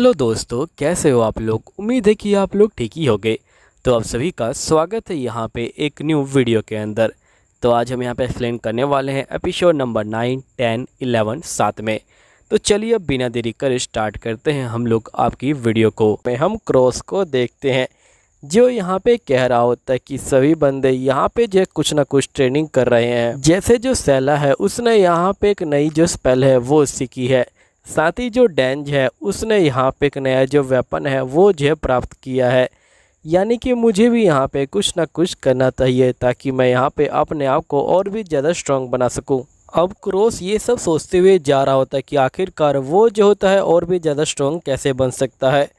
Hello दोस्तों, कैसे हो आप लोग। उम्मीद है कि आप लोग ठीक ही होंगे। तो आप सभी का स्वागत है यहाँ पे एक न्यू वीडियो के अंदर। तो आज हम यहाँ पे एक्सप्लेन करने वाले हैं एपिसोड नंबर 9, 10, 11 साथ में। तो चलिए अब बिना देरी कर स्टार्ट करते हैं हम लोग आपकी वीडियो को। हम क्रॉस को देखते हैं जो यहाँ पे कह रहा होता है कि सभी बंदे यहाँ पे जो कुछ ना कुछ ट्रेनिंग कर रहे हैं। जैसे जो सैला है उसने यहाँ पे एक नई जो स्पेल है वो सीखी है, साथ ही जो डेंज है उसने यहाँ पे एक नया जो वेपन है वो जो प्राप्त किया है। यानी कि मुझे भी यहाँ पे कुछ ना कुछ करना चाहिए ताकि मैं यहाँ पे अपने आप को और भी ज़्यादा स्ट्रॉन्ग बना सकूँ। अब क्रॉस ये सब सोचते हुए जा रहा होता है कि आखिरकार वो जो होता है और भी ज़्यादा स्ट्रॉन्ग कैसे बन सकता है।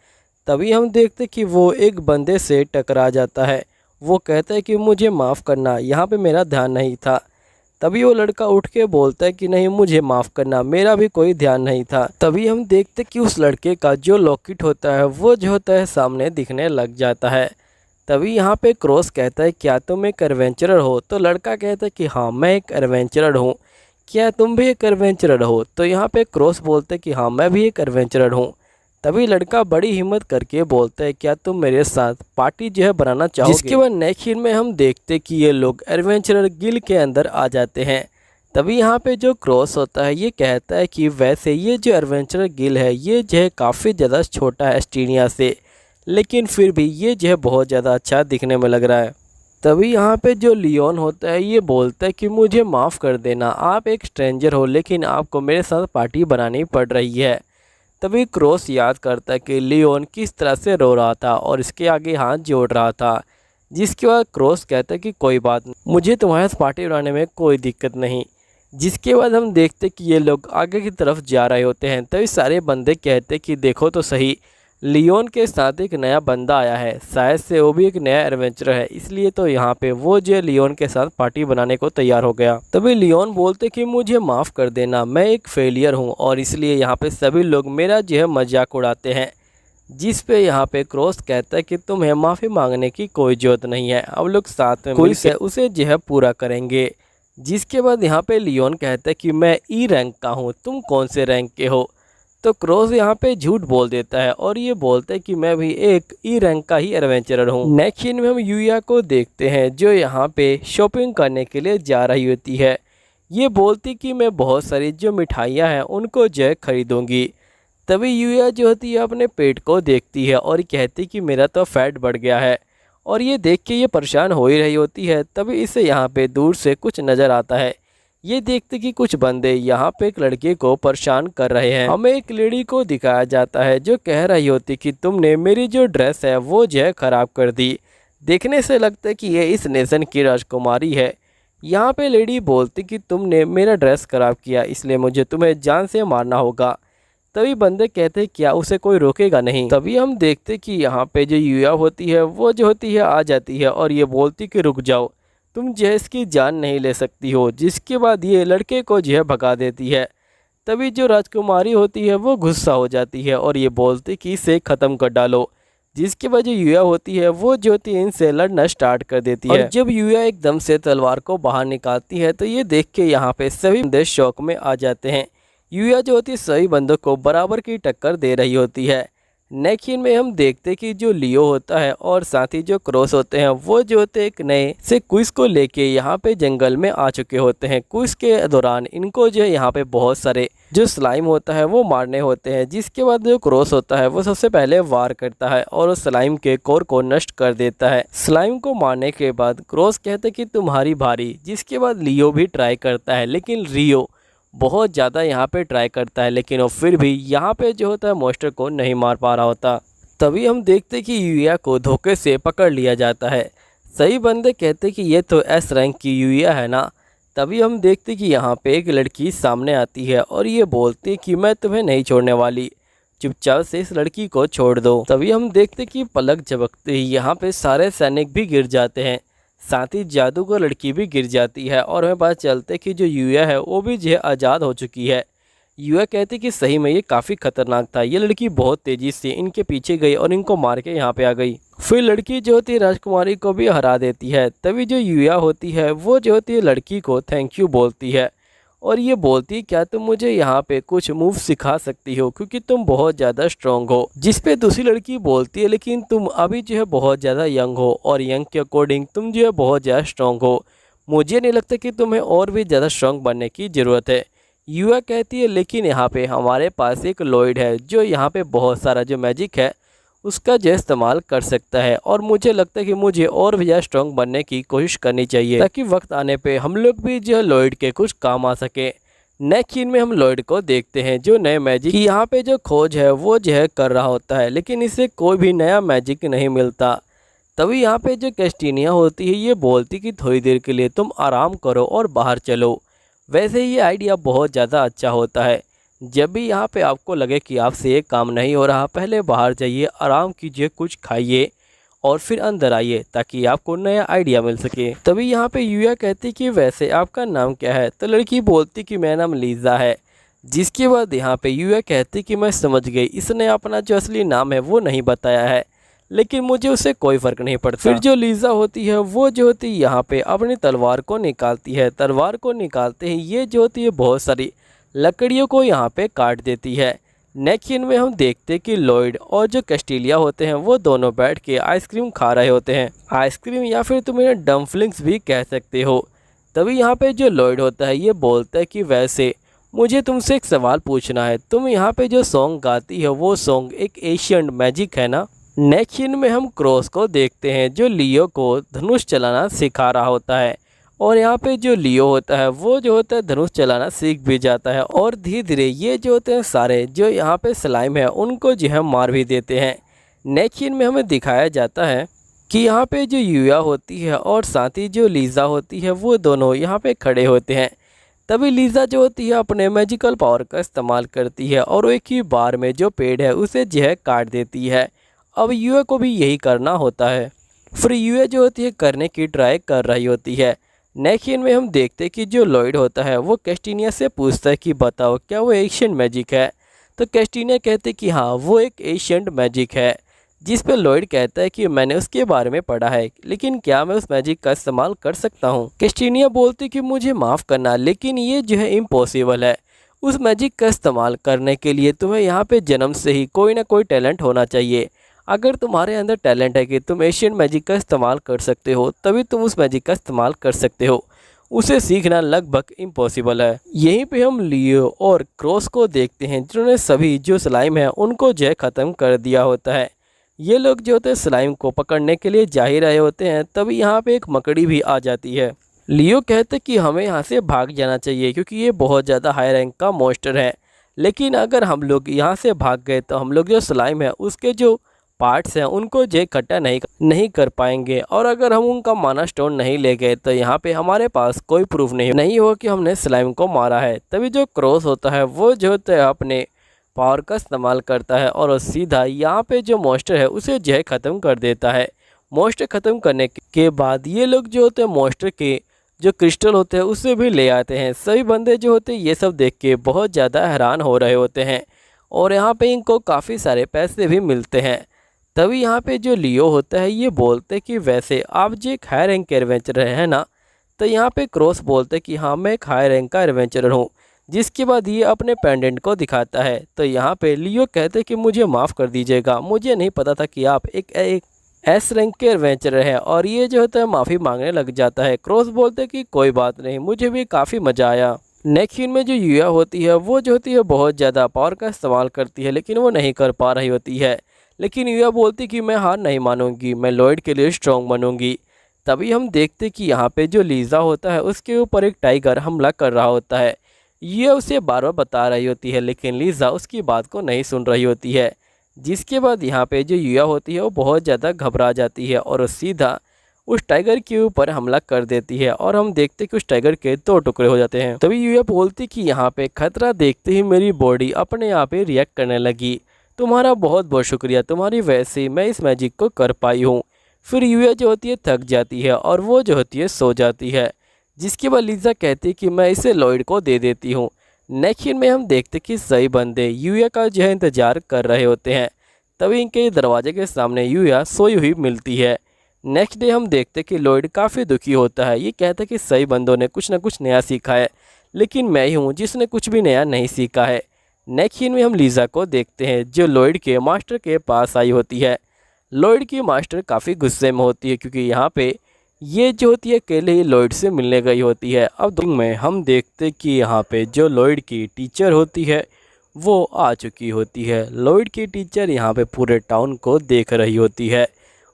तभी हम देखते कि वो एक बंदे से टकरा जाता है। वो कहता है कि मुझे माफ़ करना, यहाँ पे मेरा ध्यान नहीं था। तभी वो लड़का उठ के बोलता है कि नहीं, मुझे माफ़ करना, मेरा भी कोई ध्यान नहीं था। तभी हम देखते कि उस लड़के का जो लॉकेट होता है वो जो होता है सामने दिखने लग जाता है। तभी यहाँ पे क्रॉस कहता है क्या तुम एक एडवेंचरर हो। तो लड़का कहता है कि हाँ मैं एक एडवेंचरर हूँ, क्या तुम भी एक एडवेंचरर हो। तो यहाँ पे क्रॉस बोलते कि हाँ मैं भी एक एडवेंचरर हूँ। तभी लड़का बड़ी हिम्मत करके बोलता है क्या तुम मेरे साथ पार्टी जो है बनाना चाहोगे। जिसके बाद नेक्स्ट सीन में हम देखते कि ये लोग एडवेंचरर गिल के अंदर आ जाते हैं। तभी यहाँ पे जो क्रॉस होता है ये कहता है कि वैसे ये जो एडवेंचरर गिल है ये जो है काफ़ी ज़्यादा छोटा है एस्टीनिया से, लेकिन फिर भी ये जो है बहुत ज़्यादा अच्छा दिखने में लग रहा है। तभी यहाँ पे जो लियोन होता है ये बोलता है कि मुझे माफ़ कर देना, आप एक स्ट्रेंजर हो लेकिन आपको मेरे साथ पार्टी बनानी पड़ रही है। तभी क्रॉस याद करता है कि लियोन किस तरह से रो रहा था और इसके आगे हाथ जोड़ रहा था। जिसके बाद क्रॉस कहता है कि कोई बात नहीं, मुझे तुम्हारे साथ पार्टी बनाने में कोई दिक्कत नहीं। जिसके बाद हम देखते कि ये लोग आगे की तरफ जा रहे होते हैं। तभी सारे बंदे कहते कि देखो तो सही, लियोन के साथ एक नया बंदा आया है, शायद से वो भी एक नया एडवेंचर है, इसलिए तो यहाँ पे वो जो लियोन के साथ पार्टी बनाने को तैयार हो गया। तभी लियोन बोलते कि मुझे माफ़ कर देना, मैं एक फेलियर हूँ और इसलिए यहाँ पे सभी लोग मेरा जो है मजाक उड़ाते हैं। जिस पे यहाँ पे क्रॉस कहता है कि तुम्हें माफ़ी मांगने की कोई जरूरत नहीं है, हम लोग साथ में मिलकर उसे जो है पूरा करेंगे। जिसके बाद यहाँ पे लियोन कहता है कि मैं ई रैंक का हूँ, तुम कौन से रैंक के हो। तो क्रॉस यहाँ पे झूठ बोल देता है और ये बोलता है कि मैं भी एक ई रैंक का ही एडवेंचरर हूँ। नेक्स्ट सीन में हम यूया को देखते हैं जो यहाँ पे शॉपिंग करने के लिए जा रही होती है। ये बोलती कि मैं बहुत सारी जो मिठाइयाँ हैं उनको जो है खरीदूँगी। तभी यूया जो होती है अपने पेट को देखती है और कहती कि मेरा तो फैट बढ़ गया है, और ये देख के ये परेशान हो ही रही होती है। तभी इसे यहाँ पे दूर से कुछ नज़र आता है। ये देखते कि कुछ बंदे यहाँ पे एक लड़के को परेशान कर रहे हैं। हमें एक लेडी को दिखाया जाता है जो कह रही होती कि तुमने मेरी जो ड्रेस है वो जो है ख़राब कर दी, देखने से लगता है कि ये इस नेशन की राजकुमारी है। यहाँ पे लेडी बोलती कि तुमने मेरा ड्रेस ख़राब किया, इसलिए मुझे तुम्हें जान से मारना होगा। तभी बंदे कहते क्या उसे कोई रोकेगा नहीं। तभी हम देखते कि यहाँ पे जो यूया होती है वो जो होती है आ जाती है और ये बोलती कि रुक जाओ, तुम जो है इसकी जान नहीं ले सकती हो। जिसके बाद ये लड़के को जो है भगा देती है। तभी जो राजकुमारी होती है वो गुस्सा हो जाती है और ये बोलती कि इसे ख़त्म कर डालो। जिसके बाद जो यूया होती है वो जो होती है इनसे लड़ना स्टार्ट कर देती है। और जब यूया एकदम से तलवार को बाहर निकालती है तो ये देख के यहाँ पे सभी बंदे शौक में आ जाते हैं। यूया जो होती है सभी बंदों को बराबर की टक्कर दे रही होती है। नेक्स्ट सीन में हम देखते कि जो लियो होता है और साथ ही जो क्रॉस होते हैं वो जो होते एक नए से क्विज को लेके यहाँ पे जंगल में आ चुके होते हैं। क्विज के दौरान इनको जो है यहाँ पे बहुत सारे जो स्लाइम होता है वो मारने होते हैं। जिसके बाद जो क्रॉस होता है वो सबसे पहले वार करता है और उस स्लाइम के कोर को नष्ट कर देता है। स्लाइम को मारने के बाद क्रॉस कहते कि तुम्हारी भारी। जिसके बाद लियो भी ट्राई करता है, लेकिन लियो बहुत ज़्यादा यहाँ पे ट्राई करता है, लेकिन वो फिर भी यहाँ पे जो होता है मॉन्स्टर को नहीं मार पा रहा होता। तभी हम देखते कि यूया को धोखे से पकड़ लिया जाता है। सही बंदे कहते कि ये तो एस रैंक की यूया है ना। तभी हम देखते कि यहाँ पे एक लड़की सामने आती है और ये बोलती कि मैं तुम्हें नहीं छोड़ने वाली, चुपचाप से इस लड़की को छोड़ दो। तभी हम देखते कि पलक झपकते ही यहाँ पे सारे सैनिक भी गिर जाते हैं, साथ ही जादूगर लड़की भी गिर जाती है और हमें पता चलता है कि जो यूया है वो भी जो है आज़ाद हो चुकी है। यूया कहती कि सही में ये काफ़ी खतरनाक था, ये लड़की बहुत तेज़ी से इनके पीछे गई और इनको मार के यहाँ पे आ गई। फिर लड़की जो होती है राजकुमारी को भी हरा देती है। तभी जो यूया होती है वो जो होती है लड़की को थैंक यू बोलती है और ये बोलती है क्या तुम मुझे यहाँ पे कुछ मूव सिखा सकती हो क्योंकि तुम बहुत ज़्यादा स्ट्रॉन्ग हो। जिस पे दूसरी लड़की बोलती है लेकिन तुम अभी जो है बहुत ज़्यादा यंग हो और यंग के अकॉर्डिंग तुम जो है बहुत ज़्यादा स्ट्रॉन्ग हो, मुझे नहीं लगता कि तुम्हें और भी ज़्यादा स्ट्रॉन्ग बनने की ज़रूरत है। युवा कहती है लेकिन यहाँ पे हमारे पास एक लॉयड है जो यहाँ पे बहुत सारा जो मैजिक है उसका जो इस्तेमाल कर सकता है और मुझे लगता है कि मुझे और भी ज़्यादा स्ट्रॉन्ग बनने की कोशिश करनी चाहिए ताकि वक्त आने पे हम लोग भी जो है लॉयड के कुछ काम आ सके। नेक्स्ट सीन में हम लॉयड को देखते हैं जो नए मैजिक की यहाँ पे जो खोज है वो जो है कर रहा होता है लेकिन इसे कोई भी नया मैजिक नहीं मिलता। तभी यहाँ पे जो कैस्टिनिया होती है ये बोलती कि थोड़ी देर के लिए तुम आराम करो और बाहर चलो। वैसे ये आइडिया बहुत ज़्यादा अच्छा होता है। जब भी यहाँ पे आपको लगे कि आपसे ये काम नहीं हो रहा, पहले बाहर जाइए, आराम कीजिए, कुछ खाइए और फिर अंदर आइए ताकि आपको नया आइडिया मिल सके। तभी यहाँ पे यूया कहती कि वैसे आपका नाम क्या है? तो लड़की बोलती कि मेरा नाम लीज़ा है। जिसके बाद यहाँ पे यूया कहती कि मैं समझ गई, इसने अपना जो असली नाम है वो नहीं बताया है लेकिन मुझे उससे कोई फ़र्क नहीं पड़ता। फिर जो लीज़ा होती है वो जो होती है यहाँ पे अपनी तलवार को निकालती है। तलवार को निकालते ही ये जो होती है बहुत सारी लकड़ियों को यहाँ पे काट देती है। नेक्स्ट सीन में हम देखते कि लॉयड और जो कैस्टिलिया होते हैं वो दोनों बैठ के आइसक्रीम खा रहे होते हैं। आइसक्रीम या फिर तुम इन्हें डम्पलिंग्स भी कह सकते हो। तभी यहाँ पे जो लॉयड होता है ये बोलता है कि वैसे मुझे तुमसे एक सवाल पूछना है, तुम यहाँ पे जो सॉन्ग गाती है वो सॉन्ग एक एशियन मैजिक है ना? नेक्स्ट सीन में हम क्रॉस को देखते हैं जो लियो को धनुष चलाना सिखा रहा होता है और यहाँ पे जो लियो होता है वो जो होता है धनुष चलाना सीख भी जाता है और धीरे धीरे ये जो होते हैं सारे जो यहाँ पे स्लाइम है उनको जो है मार भी देते हैं। नेक्स्ट सीन में हमें दिखाया जाता है कि यहाँ पे जो यूया होती है और साथ ही जो लीज़ा होती है वो दोनों यहाँ पे खड़े होते हैं। तभी लीज़ा जो होती है अपने मैजिकल पावर का इस्तेमाल करती है और एक ही बार में जो पेड़ है उसे जो है काट देती है। अब यूए को भी यही करना होता है। फिर यूए जो होती है करने की ट्राई कर रही होती है। नेक्स्ट सीन में हम देखते कि जो लॉयड होता है वो कैस्टिनिया से पूछता है कि बताओ क्या वो एशियन मैजिक है? तो कैस्टिनिया कहते कि हाँ वो एक एशियन मैजिक है। जिस पे लॉयड कहता है कि मैंने उसके बारे में पढ़ा है लेकिन क्या मैं उस मैजिक का इस्तेमाल कर सकता हूँ? कैस्टिनिया बोलती कि मुझे माफ़ करना लेकिन ये जो है इम्पॉसिबल है। उस मैजिक का इस्तेमाल करने के लिए तुम्हें यहाँ पे जन्म से ही कोई ना कोई टैलेंट होना चाहिए। अगर तुम्हारे अंदर टैलेंट है कि तुम एशियन मैजिक का इस्तेमाल कर सकते हो तभी तुम उस मैजिक का इस्तेमाल कर सकते हो, उसे सीखना लगभग इम्पॉसिबल है। यहीं पे हम लियो और क्रॉस को देखते हैं जिन्होंने सभी जो स्लाइम है उनको जो है ख़त्म कर दिया होता है। ये लोग जो होते हैं स्लाइम को पकड़ने के लिए जा ही रहे होते हैं तभी यहाँ पे एक मकड़ी भी आ जाती है। लियो कहते कि हमें यहाँ से भाग जाना चाहिए क्योंकि ये बहुत ज़्यादा हाई रैंक का मॉन्स्टर है, लेकिन अगर हम लोग यहाँ से भाग गए तो हम लोग जो स्लाइम है उसके जो पार्ट्स हैं उनको जो इकट्ठा नहीं कर पाएंगे और अगर हम उनका माना स्टोन नहीं ले गए तो यहाँ पे हमारे पास कोई प्रूफ नहीं हो कि हमने स्लाइम को मारा है। तभी जो क्रॉस होता है वो जो होता है अपने पावर का इस्तेमाल करता है और सीधा यहाँ पे जो मॉन्स्टर है उसे जो है ख़त्म कर देता है। मॉन्स्टर ख़त्म करने के बाद ये लोग जो होते हैं मॉन्स्टर के जो क्रिस्टल होते हैं उसे भी ले आते हैं। सभी बंदे जो होते हैं ये सब देख के बहुत ज़्यादा हैरान हो रहे होते हैं और यहाँ पे इनको काफ़ी सारे पैसे भी मिलते हैं। तभी यहाँ पे जो लियो होता है ये बोलते कि वैसे आप जो एक हाई रैंक के एडवेंचरर है ना? तो यहाँ पे क्रॉस बोलते कि हाँ मैं एक हाई रैंक का एडवेंचरर हूँ। जिसके बाद ये अपने पेंडेंट को दिखाता है तो यहाँ पे लियो कहते कि मुझे माफ़ कर दीजिएगा, मुझे नहीं पता था कि आप एक एस रैंक के एडवेंचरर है और ये जो होता है माफ़ी मांगने लग जाता है। क्रॉस बोलते कि कोई बात नहीं, मुझे भी काफ़ी मज़ा आया। नेक्स्ट सीन में जो यूया होती है वो जो होती है बहुत ज़्यादा पावर का इस्तेमाल करती है लेकिन वो नहीं कर पा रही होती है। लेकिन यूया बोलती कि मैं हार नहीं मानूंगी, मैं लॉयड के लिए स्ट्रॉन्ग बनूंगी। तभी हम देखते कि यहाँ पे जो लीज़ा होता है उसके ऊपर एक टाइगर हमला कर रहा होता है। ये उसे बार बार बता रही होती है लेकिन लीज़ा उसकी बात को नहीं सुन रही होती है। जिसके बाद यहाँ पे जो यूया होती है वो बहुत ज़्यादा घबरा जाती है और सीधा उस टाइगर के ऊपर हमला कर देती है और हम देखते कि उस टाइगर के 2 टुकड़े हो जाते हैं। तभी यूया बोलती कि यहाँ पे खतरा देखते ही मेरी बॉडी अपने आप ही रिएक्ट करने लगी। तुम्हारा बहुत बहुत शुक्रिया, तुम्हारी वजह से मैं इस मैजिक को कर पाई हूँ। फिर यूया जो होती है थक जाती है और वो जो होती है सो जाती है। जिसके बाद लीज़ा कहती है कि मैं इसे लॉयड को दे देती हूँ। नेक्स्ट सीन में हम देखते कि सही बंदे यूया का जो है इंतजार कर रहे होते हैं। तभी इनके दरवाजे के सामने यूया सोई हुई मिलती है। नेक्स्ट डे हम देखते कि लॉयड काफ़ी दुखी होता है। ये कहता है कि सही बंदों ने कुछ ना कुछ नया सीखा है लेकिन मैं ही हूँ जिसने कुछ भी नया नहीं सीखा है। नेक्स्ट सीन में हम लीज़ा को देखते हैं जो लॉयड के मास्टर के पास आई होती है। लॉयड की मास्टर काफ़ी गुस्से में होती है क्योंकि यहाँ पे ये जो होती है अकेले ही लॉयड से मिलने गई होती है। अब दिन में हम देखते कि यहाँ पे जो लॉयड की टीचर होती है वो आ चुकी होती है। लॉयड की टीचर यहाँ पे पूरे टाउन को देख रही होती है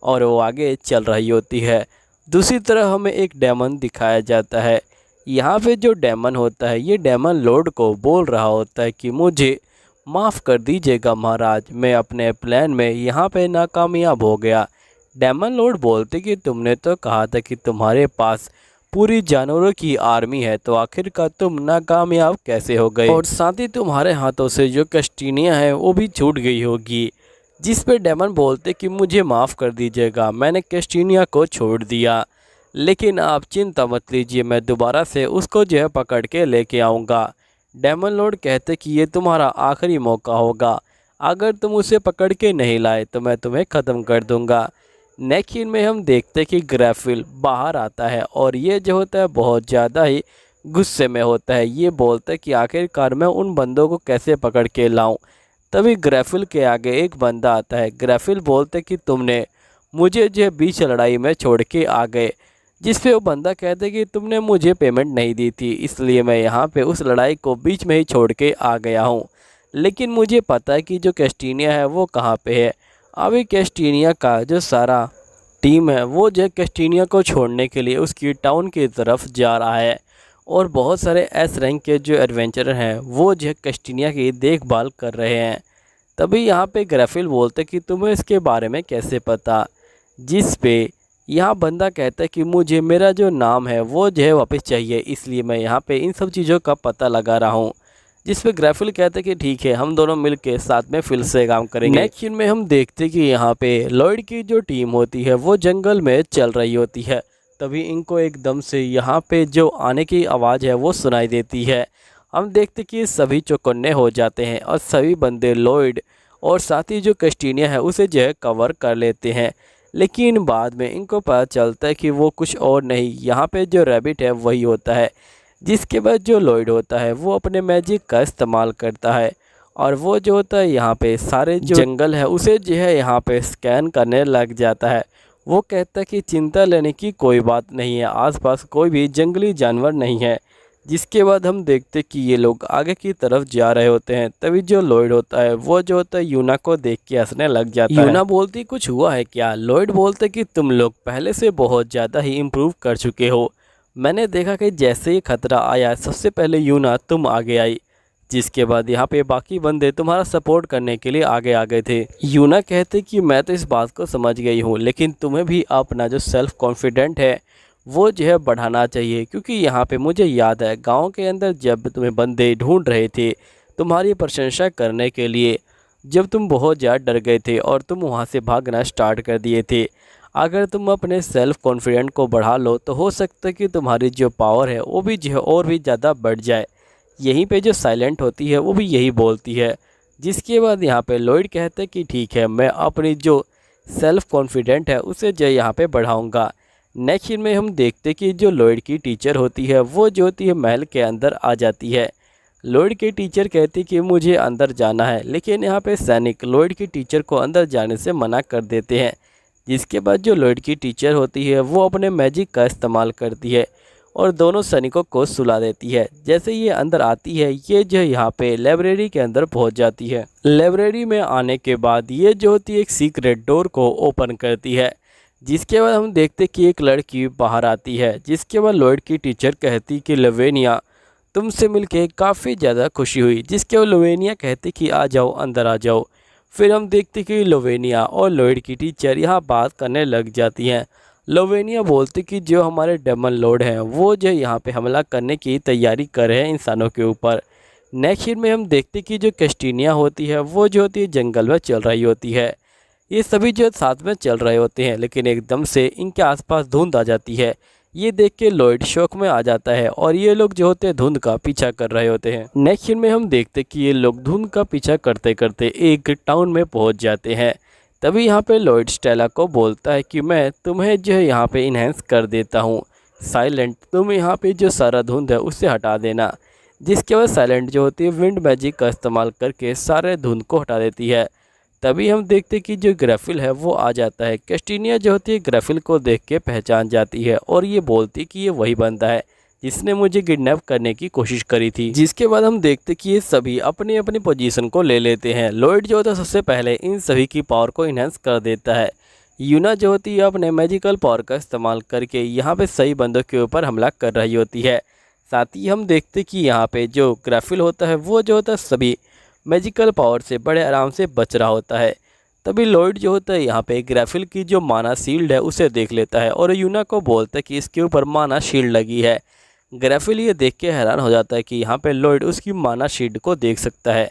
और वो आगे चल रही होती है। दूसरी तरफ हमें एक डेमन दिखाया जाता है। यहाँ पे जो डेमन होता है ये डेमन लॉर्ड को बोल रहा होता है कि मुझे माफ़ कर दीजिएगा महाराज, मैं अपने प्लान में यहाँ पे नाकामयाब हो गया। डेमन लॉर्ड बोलते कि तुमने तो कहा था कि तुम्हारे पास पूरी जानवरों की आर्मी है, तो आखिरकार तुम नाकामयाब कैसे हो गए? और साथ ही तुम्हारे हाथों से जो कैस्टिनिया है वो भी छूट गई होगी। जिस पे डेमन बोलते कि मुझे माफ़ कर दीजिएगा, मैंने कैस्टिनिया को छोड़ दिया, लेकिन आप चिंता मत लीजिए, मैं दोबारा से उसको जो है पकड़ के लेके आऊँगा। डेमन लॉर्ड कहते कि ये तुम्हारा आखिरी मौका होगा, अगर तुम उसे पकड़ के नहीं लाए तो मैं तुम्हें ख़त्म कर दूँगा। नेक्स्ट सीन में हम देखते कि ग्रैफिल बाहर आता है और ये जो होता है बहुत ज़्यादा ही गुस्से में होता है। ये बोलता है कि आखिरकार मैं उन बंदों को कैसे पकड़ के लाऊं। तभी ग्रैफिल के आगे एक बंदा आता है। ग्रैफिल बोलते कि तुमने मुझे जो बीच लड़ाई में छोड़ के आ गए, जिस पे वो बंदा कहते कि तुमने मुझे पेमेंट नहीं दी थी, इसलिए मैं यहाँ पे उस लड़ाई को बीच में ही छोड़ के आ गया हूँ। लेकिन मुझे पता है कि जो कैस्टिनिया है वो कहाँ पे है। अभी कैस्टिनिया का जो सारा टीम है वो जो कैस्टिनिया को छोड़ने के लिए उसकी टाउन की तरफ जा रहा है और बहुत सारे एस रैंक के जो एडवेंचरर हैं वो जो कैस्टिनिया की देखभाल कर रहे हैं। तभी यहाँ पे ग्रैफिल बोलते कि तुम्हें इसके बारे में कैसे पता, जिस पे यहाँ बंदा कहता है कि मुझे मेरा जो नाम है वो जो है वापस चाहिए, इसलिए मैं यहाँ पे इन सब चीज़ों का पता लगा रहा हूँ। जिस पे ग्रैफिल कहते हैं कि ठीक है, हम दोनों मिलके साथ में फिर से काम करेंगे। नेक्स्ट सीन में हम देखते कि यहाँ पे लॉयड की जो टीम होती है वो जंगल में चल रही होती है। तभी इनको एकदम से यहाँ पे जो आने की आवाज़ है वो सुनाई देती है। हम देखते कि सभी चौकन्ने हो जाते हैं और सभी बंदे लॉयड और साथ ही जो कैस्टिनिया है उसे जो है कवर कर लेते हैं। लेकिन बाद में इनको पता चलता है कि वो कुछ और नहीं, यहाँ पे जो रैबिट है वही होता है। जिसके बाद जो लॉयड होता है वो अपने मैजिक का इस्तेमाल करता है और वो जो होता है यहाँ पे सारे जो जंगल है उसे जो है यहाँ पे स्कैन करने लग जाता है। वो कहता है कि चिंता लेने की कोई बात नहीं है, आसपास कोई भी जंगली जानवर नहीं है। जिसके बाद हम देखते कि ये लोग आगे की तरफ जा रहे होते हैं। तभी जो लॉयड होता है वो जो होता है यूना को देख के हंसने लग जाता है। यूना बोलती कुछ हुआ है क्या? लॉयड बोलते कि तुम लोग पहले से बहुत ज़्यादा ही इम्प्रूव कर चुके हो। मैंने देखा कि जैसे ही खतरा आया सबसे पहले यूना तुम आगे आई, जिसके बाद यहाँ पे बाकी बंदे तुम्हारा सपोर्ट करने के लिए आगे आ गए थे। यूना कहते कि मैं तो इस बात को समझ गई हूँ, लेकिन तुम्हें भी अपना जो सेल्फ कॉन्फिडेंट है वो जो है बढ़ाना चाहिए, क्योंकि यहाँ पे मुझे याद है गांव के अंदर जब तुम्हें बंदे ढूंढ रहे थे तुम्हारी प्रशंसा करने के लिए, जब तुम बहुत ज़्यादा डर गए थे और तुम वहाँ से भागना स्टार्ट कर दिए थे। अगर तुम अपने सेल्फ कॉन्फिडेंट को बढ़ा लो तो हो सकता है कि तुम्हारी जो पावर है वो भी जो है और भी ज़्यादा बढ़ जाए। यहीं पे जो साइलेंट होती है वो भी यही बोलती है। जिसके बाद यहाँ पे लॉयड कहते हैं कि ठीक है, मैं अपनी जो सेल्फ कॉन्फिडेंट है उसे जो यहाँ पे बढ़ाऊँगा। नेक्स्ट सीन में हम देखते कि जो लॉयड की टीचर होती है वो जो होती है महल के अंदर आ जाती है। लॉयड की टीचर कहती कि मुझे अंदर जाना है, लेकिन यहाँ पे सैनिक लॉयड की टीचर को अंदर जाने से मना कर देते हैं। जिसके बाद जो लॉयड की टीचर होती है वो अपने मैजिक का इस्तेमाल करती है और दोनों सैनिकों को सुला देती है। जैसे ये अंदर आती है ये जो यहाँ पे लाइब्रेरी के अंदर पहुँच जाती है। लाइब्रेरी में आने के बाद ये जो होती है एक सीक्रेट डोर को ओपन करती है। जिसके बाद हम देखते कि एक लड़की बाहर आती है। जिसके बाद लॉयड की टीचर कहती कि लवेनिया तुमसे मिलके काफ़ी ज़्यादा खुशी हुई। जिसके बाद लवेनिया कहती कि आ जाओ, अंदर आ जाओ। फिर हम देखते कि लवेनिया और लॉयड की टीचर यहाँ बात करने लग जाती हैं। लवेनिया बोलती कि जो हमारे डेमन लॉर्ड हैं वो जो यहाँ पे हमला करने की तैयारी कर रहे हैं इंसानों के ऊपर। नेक्स्ट सीन में हम देखते कि जो कैस्टिनिया होती है वो जो होती है जंगल में चल रही होती है। ये सभी जो साथ में चल रहे होते हैं, लेकिन एकदम से इनके आसपास धुंध आ जाती है। ये देख के लॉयड शौक में आ जाता है और ये लोग जो होते हैं धुंध का पीछा कर रहे होते हैं। नेक्स्ट सीन में हम देखते कि ये लोग धुंध का पीछा करते करते एक टाउन में पहुंच जाते हैं। तभी यहाँ पे लॉयड स्टेला को बोलता है कि मैं तुम्हें जो है यहाँ पे इन्हेंस कर देता हूँ, साइलेंट तुम यहाँ पे जो सारा धुंध है उससे हटा देना। जिसके बाद साइलेंट जो होती है विंड मैजिक का इस्तेमाल करके सारे धुंध को हटा देती है। तभी हम देखते कि जो ग्राफिल है वो आ जाता है। कैस्टिनिया जो होती है ग्राफिल को देख के पहचान जाती है और ये बोलती कि ये वही बंदा है जिसने मुझे किडनैप करने की कोशिश करी थी। जिसके बाद हम देखते कि ये सभी अपनी अपनी पोजीशन को ले लेते हैं। लॉयड जो होता है सबसे पहले इन सभी की पावर को इन्हेंस कर देता है। यूना जो होती है अपने मैजिकल पावर का इस्तेमाल करके यहाँ पे सही बंदों के ऊपर हमला कर रही होती है। साथ ही हम देखते कि यहाँ पे जो ग्राफिल होता है वो जो होता है सभी मैजिकल पावर से बड़े आराम से बच रहा होता है। तभी लॉयड जो होता है यहाँ पे ग्राफिल की जो माना शील्ड है उसे देख लेता है और यूना को बोलता है कि इसके ऊपर माना शील्ड लगी है। ग्राफिल ये देख के हैरान हो जाता है कि यहाँ पे लॉयड उसकी माना शील्ड को देख सकता है।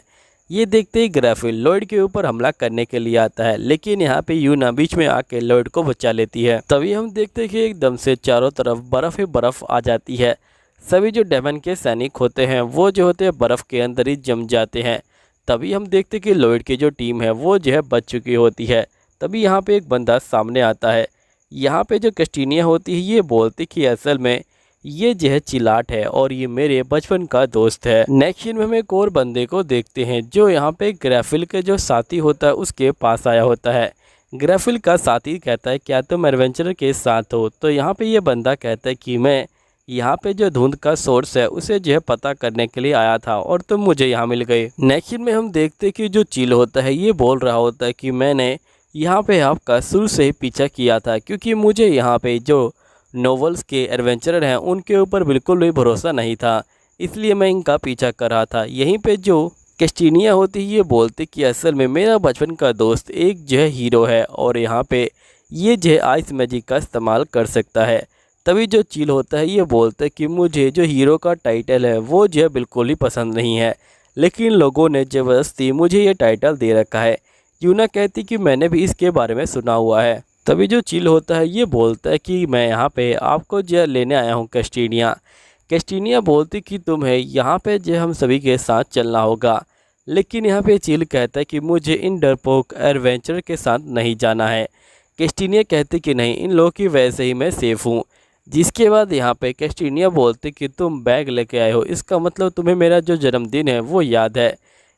ये देखते ही ग्राफिल लॉयड के ऊपर हमला करने के लिए आता है, लेकिन यहाँ पे यूना बीच में आके लॉयड को बचा लेती है। तभी हम देखते हैं कि एकदम से चारों तरफ बर्फ़ ही बर्फ़ आ जाती है। सभी जो डेमन के सैनिक होते हैं वो जो होते हैं बर्फ़ के अंदर ही जम जाते हैं। तभी हम देखते कि लॉयड की जो टीम है वो जो है बच चुकी होती है। तभी यहाँ पे एक बंदा सामने आता है। यहाँ पे जो कैस्टिनिया होती है ये बोलती कि असल में ये जो है चिलाट है और ये मेरे बचपन का दोस्त है। नेक्स्ट सीन में हम एक और बंदे को देखते हैं जो यहाँ पे ग्राफिल के जो साथी होता है उसके पास आया होता है। ग्राफिल का साथी कहता है क्या तुम एडवेंचरर के साथ हो? तो यहाँ पे ये बंदा कहता है कि मैं यहाँ पे जो धुंध का सोर्स है उसे जो है पता करने के लिए आया था और तुम मुझे यहाँ मिल गए। नेक्स्ट सीन में हम देखते कि जो चिल होता है ये बोल रहा होता है कि मैंने यहाँ पे आपका शुरू से ही पीछा किया था, क्योंकि मुझे यहाँ पे जो नॉवेल्स के एडवेंचरर हैं उनके ऊपर बिल्कुल भी भरोसा नहीं था, इसलिए मैं इनका पीछा कर रहा था। यहीं पे जो कैस्टिनिया होती है ये बोलती कि असल में मेरा बचपन का दोस्त एक जो है हीरो है और यहाँ पे ये जो है आइस मैजिक का इस्तेमाल कर सकता है। तभी जो चिल होता है ये बोलता है कि मुझे जो हीरो का टाइटल है वो जो है बिल्कुल ही पसंद नहीं है, लेकिन लोगों ने ज़बरदस्ती मुझे ये टाइटल दे रखा है। यूना कहती कि मैंने भी इसके बारे में सुना हुआ है। तभी जो चिल होता है ये बोलता है कि मैं यहाँ पे आपको जो लेने आया हूँ कैस्टिनिया। कैस्टिनिया बोलती कि तुम्हें यहाँ पे जो हम सभी के साथ चलना होगा, लेकिन यहाँ पे चिल कहता है कि मुझे इन डरपोक एडवेंचर के साथ नहीं जाना है। कैस्टिनिया कहती कि नहीं, इन लोगों की वजह से ही मैं सेफ़ हूँ। जिसके बाद यहाँ पे कैस्टिनिया बोलती कि तुम बैग लेके आए हो, इसका मतलब तुम्हें मेरा जो जन्मदिन है वो याद है।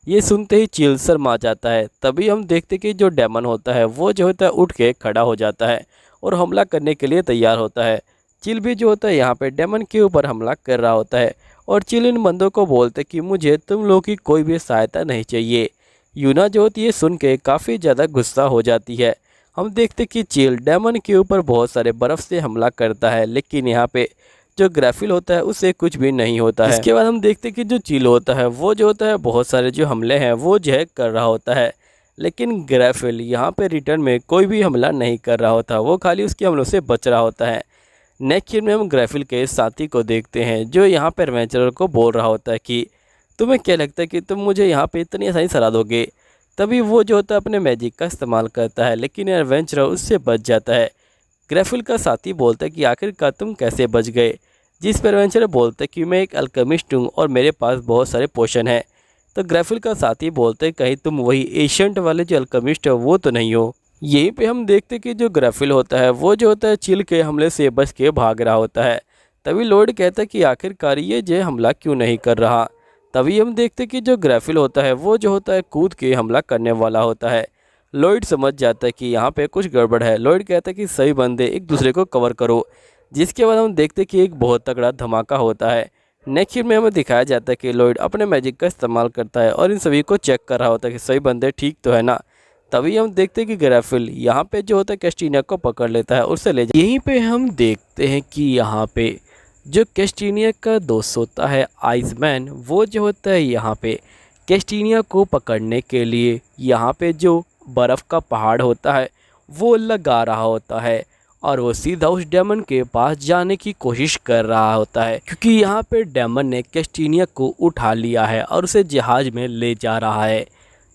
ये सुनते ही चिल शर्मा जाता है। तभी हम देखते कि जो डेमन होता है वो जो होता है उठ के खड़ा हो जाता है और हमला करने के लिए तैयार होता है। चिल भी जो होता है यहाँ पे डेमन के ऊपर हमला कर रहा होता है और चिल इन बंदों को बोलते कि मुझे तुम लोगों की कोई भी सहायता नहीं चाहिए। यूना जो होती है सुन के काफ़ी ज़्यादा गुस्सा हो जाती है। हम देखते कि चिल डेमन के ऊपर बहुत सारे बर्फ़ से हमला करता है, लेकिन यहाँ पे जो ग्राफिल होता है उसे कुछ भी नहीं होता है। इसके बाद हम देखते कि जो चिल होता है वो जो होता है बहुत सारे जो हमले हैं वो जो है कर रहा होता है, लेकिन ग्राफिल यहाँ पे रिटर्न में कोई भी हमला नहीं कर रहा होता, वो खाली उसके हमलों से बच रहा होता है। नेक्स्ट सीन में हम ग्राफिल के साथी को देखते हैं जो यहाँ पर एडवेंचरर को बोल रहा होता है कि तुम्हें क्या लगता है कि तुम मुझे यहाँ पे इतनी आसानी से हरा दोगे? तभी वो जो होता है अपने मैजिक का इस्तेमाल करता है, लेकिन एडवेंचरर उससे बच जाता है। ग्राफिल का साथी बोलता है कि आखिरकार तुम कैसे बच गए? जिस पर एडवेंचरर बोलता है कि मैं एक अल्केमिस्ट हूँ और मेरे पास बहुत सारे पोशन हैं। तो ग्राफिल का साथी बोलते हैं कहीं तुम वही एशियंट वाले जो अल्केमिस्ट है वो तो नहीं हो? यहीं पे हम देखते कि जो ग्राफिल होता है वो जो होता है चिल के हमले से बच के भाग रहा होता है। तभी लॉयड कहता है कि आखिरकार ये जो हमला क्यों नहीं कर रहा। तभी हम देखते कि जो ग्राफिल होता है वो जो होता है कूद के हमला करने वाला होता है। लॉयड समझ जाता है कि यहाँ पे कुछ गड़बड़ है। लॉयड कहता है कि सही बंदे एक दूसरे को कवर करो। जिसके बाद हम देखते कि एक बहुत तगड़ा धमाका होता है। नेक्स्ट सीन में हमें दिखाया जाता है कि लॉयड अपने मैजिक का इस्तेमाल करता है और इन सभी को चेक कर रहा होता है कि सही बंदे ठीक तो है ना। तभी हम देखते हैं कि ग्राफिल यहाँ पे जो होता है कैस्टिनिया को पकड़ लेता है और उसे ले जाता है। यहीं पे हम देखते हैं कि यहाँ पे जो कैस्टिनिया का दोस्त होता है आइसमैन, वो जो होता है यहाँ पे कैस्टिनिया को पकड़ने के लिए यहाँ पे जो बर्फ़ का पहाड़ होता है वो लगा रहा होता है और वो सीधा उस डेमन के पास जाने की कोशिश कर रहा होता है, क्योंकि यहाँ पे डेमन ने कैस्टिनिया को उठा लिया है और उसे जहाज़ में ले जा रहा है,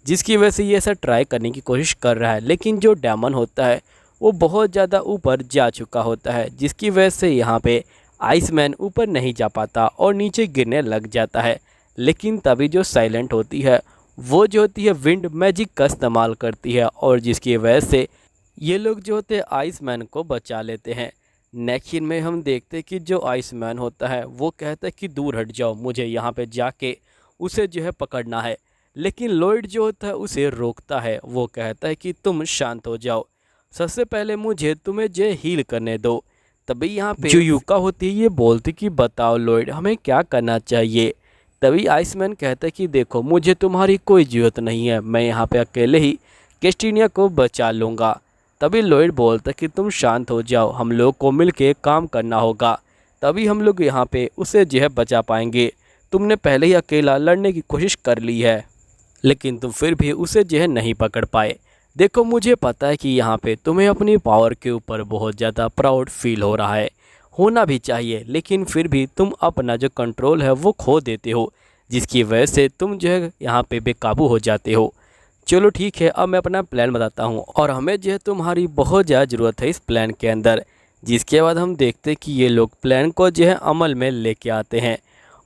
जिसकी वजह से ये ऐसा ट्राई करने की कोशिश कर रहा है। लेकिन जो डेमन होता है वो बहुत ज़्यादा ऊपर जा चुका होता है, जिसकी वजह से यहाँ पे आइसमैन ऊपर नहीं जा पाता और नीचे गिरने लग जाता है। लेकिन तभी जो साइलेंट होती है वो जो होती है विंड मैजिक का इस्तेमाल करती है और जिसकी वजह से ये लोग जो होते हैं आइसमैन को बचा लेते हैं। नेक्स्ट में हम देखते हैं कि जो आइसमैन होता है वो कहता है कि दूर हट जाओ, मुझे यहाँ पे जाके उसे जो है पकड़ना है। लेकिन लॉयड जो होता है उसे रोकता है, वो कहता है कि तुम शांत हो जाओ, सबसे पहले मुझे तुम्हें जो हील करने दो। तभी यहाँ पे जो युका होती है ये बोलती कि बताओ लॉयड हमें क्या करना चाहिए। तभी आइसमैन कहता है कि देखो मुझे तुम्हारी कोई ज़रूरत नहीं है, मैं यहाँ पे अकेले ही कैस्टिनिया को बचा लूँगा। तभी लॉयड बोलता है कि तुम शांत हो जाओ, हम लोग को मिल के काम करना होगा, तभी हम लोग यहाँ पे उसे जो है बचा पाएंगे। तुमने पहले ही अकेला लड़ने की कोशिश कर ली है लेकिन तुम फिर भी उसे जो है नहीं पकड़ पाए। देखो मुझे पता है कि यहाँ पे तुम्हें अपनी पावर के ऊपर बहुत ज़्यादा प्राउड फील हो रहा है, होना भी चाहिए, लेकिन फिर भी तुम अपना जो कंट्रोल है वो खो देते हो, जिसकी वजह से तुम जो है यहाँ पे बेकाबू हो जाते हो। चलो ठीक है, अब मैं अपना प्लान बताता हूँ और हमें जो है तुम्हारी बहुत ज़्यादा ज़रूरत है इस प्लान के अंदर। जिसके बाद हम देखते हैं कि ये लोग प्लान को जो है अमल में लेके आते हैं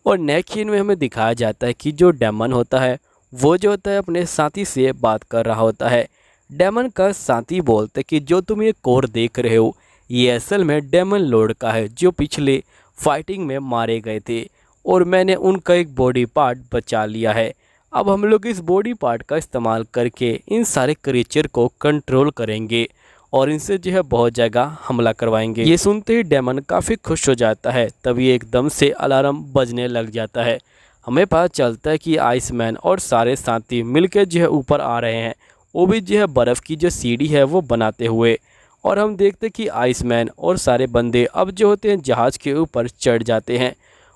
और नेक्स्ट सीन में हमें दिखाया जाता है कि जो डेमन होता है वो जो होता है अपने साथी से बात कर रहा होता है। डेमन का साथी बोलते कि जो तुम ये कोर देख रहे हो ये असल में डेमन लॉर्ड का है, जो पिछले फाइटिंग में मारे गए थे और मैंने उनका एक बॉडी पार्ट बचा लिया है। अब हम लोग इस बॉडी पार्ट का इस्तेमाल करके इन सारे क्रिएचर को कंट्रोल करेंगे और इनसे जो है बहुत जगह हमला करवाएंगे। ये सुनते ही डेमन काफ़ी खुश हो जाता है, तभी एकदम से अलार्म बजने लग जाता है। हमें पता चलता है कि आइसमैन और सारे साथी मिलकर जो है ऊपर आ रहे हैं, वो भी जो है बर्फ़ की जो सीढ़ी है वो बनाते हुए। और हम देखते कि आइसमैन और सारे बंदे अब जो होते हैं जहाज़ के ऊपर चढ़ जाते हैं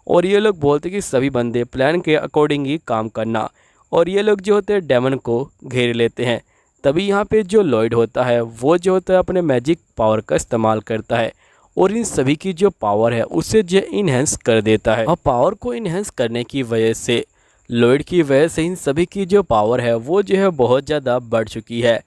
और ये लोग बोलते कि सभी बंदे प्लान के अकॉर्डिंग ही काम करना, और ये लोग जो होते हैं डेमन को घेर लेते हैं। तभी यहाँ पे जो लॉयड होता है वो जो होता है अपने मैजिक पावर का इस्तेमाल करता है और इन सभी की जो पावर है उसे जो इन्हेंस कर देता है। और पावर को इन्हेंस करने की वजह से लॉयड की वजह से इन सभी की जो पावर है वो जो है बहुत ज़्यादा बढ़ चुकी है।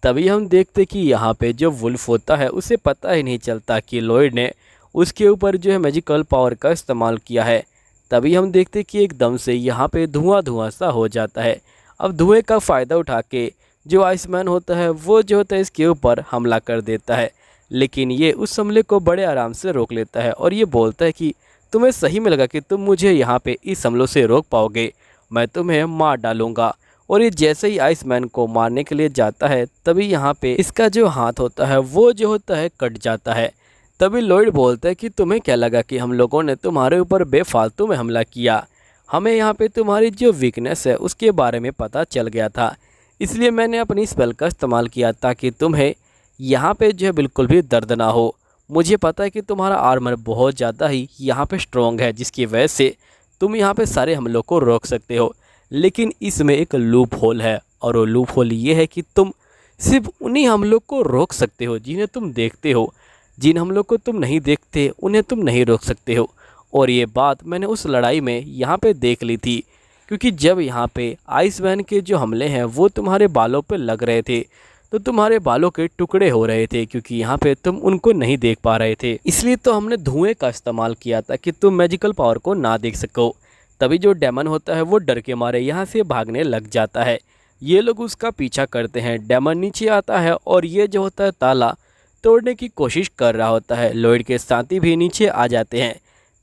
तभी हम देखते कि यहाँ पे जो वुल्फ होता है उसे पता ही नहीं चलता कि लॉयड ने उसके ऊपर जो है मैजिकल पावर का इस्तेमाल किया है। तभी हम देखते कि एकदम से यहाँ पे धुआं धुआं सा हो जाता है। अब धुएं का फ़ायदा उठा के जो आइसमैन होता है वो जो होता है इसके ऊपर हमला कर देता है, लेकिन ये उस हमले को बड़े आराम से रोक लेता है और ये बोलता है कि तुम्हें सही में लगा कि तुम मुझे यहाँ पे इस हमलों से रोक पाओगे, मैं तुम्हें मार डालूंगा। और ये जैसे ही आइसमैन को मारने के लिए जाता है तभी यहाँ पे इसका जो हाथ होता है वो जो होता है कट जाता है। तभी लॉयड बोलता है कि तुम्हें क्या लगा कि हम लोगों ने तुम्हारे ऊपर बेफालतू में हमला किया, हमें यहाँ पे तुम्हारी जो वीकनेस है उसके बारे में पता चल गया था, इसलिए मैंने अपनी स्पेल का इस्तेमाल किया ताकि तुम्हें यहाँ पे जो है बिल्कुल भी दर्द ना हो। मुझे पता है कि तुम्हारा आर्मर बहुत ज़्यादा ही यहाँ पे स्ट्रॉन्ग है, जिसकी वजह से तुम यहाँ पे सारे हमलों को रोक सकते हो, लेकिन इसमें एक लूप होल है और वो लूप होल ये है कि तुम सिर्फ उन्हीं हमलों को रोक सकते हो जिन्हें तुम देखते हो, जिन हमलों को तुम नहीं देखते उन्हें तुम नहीं रोक सकते हो। और ये बात मैंने उस लड़ाई में यहाँ पे देख ली थी, क्योंकि जब यहाँ पे आइसमैन के जो हमले हैं वो तुम्हारे बालों पे लग रहे थे तो तुम्हारे बालों के टुकड़े हो रहे थे, क्योंकि यहाँ पे तुम उनको नहीं देख पा रहे थे। इसलिए तो हमने धुएं का इस्तेमाल किया था कि तुम मैजिकल पावर को ना देख सको। तभी जो डेमन होता है वो डर के मारे यहाँ से भागने लग जाता है। ये लोग उसका पीछा करते हैं, डेमन नीचे आता है और ये जो होता है ताला तोड़ने की कोशिश कर रहा होता है। लॉयड के साथी भी नीचे आ जाते हैं।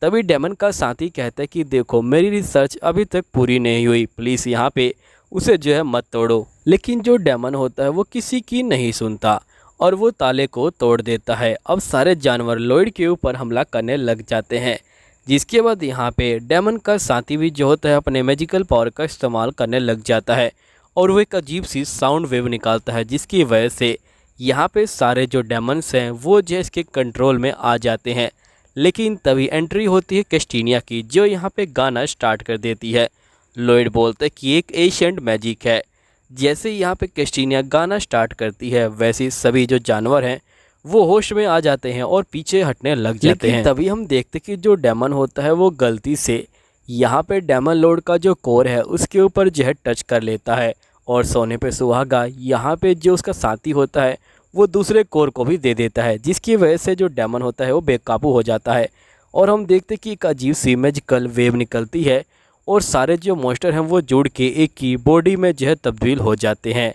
तभी डेमन का साथी कहता है कि देखो मेरी रिसर्च अभी तक पूरी नहीं हुई, प्लीज़ यहाँ पे उसे जो है मत तोड़ो। लेकिन जो डेमन होता है वो किसी की नहीं सुनता और वो ताले को तोड़ देता है। अब सारे जानवर लॉयड के ऊपर हमला करने लग जाते हैं, जिसके बाद यहाँ पे डेमन का साथी भी जो होता है अपने मैजिकल पावर का इस्तेमाल करने लग जाता है और वो एक अजीब सी साउंड वेव निकालता है, जिसकी वजह से यहाँ पे सारे जो डेमन्स हैं वो जो इसके कंट्रोल में आ जाते हैं। लेकिन तभी एंट्री होती है कैस्टिनिया की, जो यहाँ पे गाना स्टार्ट कर देती है। लॉयड बोलते हैं कि एक एशिएंट मैजिक है। जैसे यहाँ पे कैस्टिनिया गाना स्टार्ट करती है वैसे सभी जो जानवर हैं वो होश में आ जाते हैं और पीछे हटने लग जाते हैं। तभी हम देखते कि जो डेमन होता है वो गलती से यहाँ पे डेमन लॉर्ड का जो कोर है उसके ऊपर जो है टच कर लेता है और सोने पे सुहागा यहाँ पे जो उसका साथी होता है वो दूसरे कोर को भी दे देता है, जिसकी वजह से जो डेमन होता है वो बेकाबू हो जाता है। और हम देखते कि एक अजीब सी मैजिकल वेव निकलती है और सारे जो मॉन्स्टर हैं वो जुड़ के एक की बॉडी में जो है तब्दील हो जाते हैं।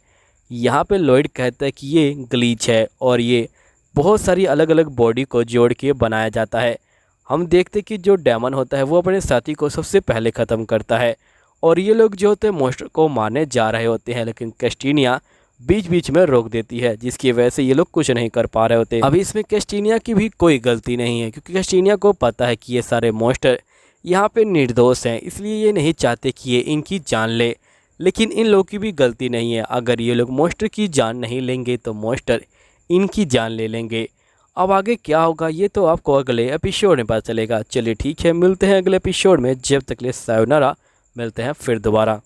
यहाँ पे लॉयड कहता है कि ये ग्लीच है और ये बहुत सारी अलग अलग बॉडी को जोड़ के बनाया जाता है। हम देखते कि जो डेमन होता है वो अपने साथी को सबसे पहले ख़त्म करता है और ये लोग जो होते हैं मॉन्स्टर को मारने जा रहे होते हैं, लेकिन कैस्टिनिया बीच बीच में रोक देती है, जिसकी वजह से ये लोग कुछ नहीं कर पा रहे होते। अभी इसमें कैस्टिनिया की भी कोई गलती नहीं है, क्योंकि कैस्टिनिया को पता है कि ये सारे मॉन्स्टर यहाँ पे निर्दोष हैं, इसलिए ये नहीं चाहते कि ये इनकी जान ले। लेकिन इन लोगों की भी गलती नहीं है, अगर ये लोग मॉन्स्टर की जान नहीं लेंगे तो मॉन्स्टर इनकी जान ले लेंगे। अब आगे क्या होगा ये तो आपको अगले एपिसोड में पता चलेगा। चलिए ठीक है, मिलते हैं अगले एपिसोड में। जब तक ले सायोनारा, मिलते हैं फिर दोबारा।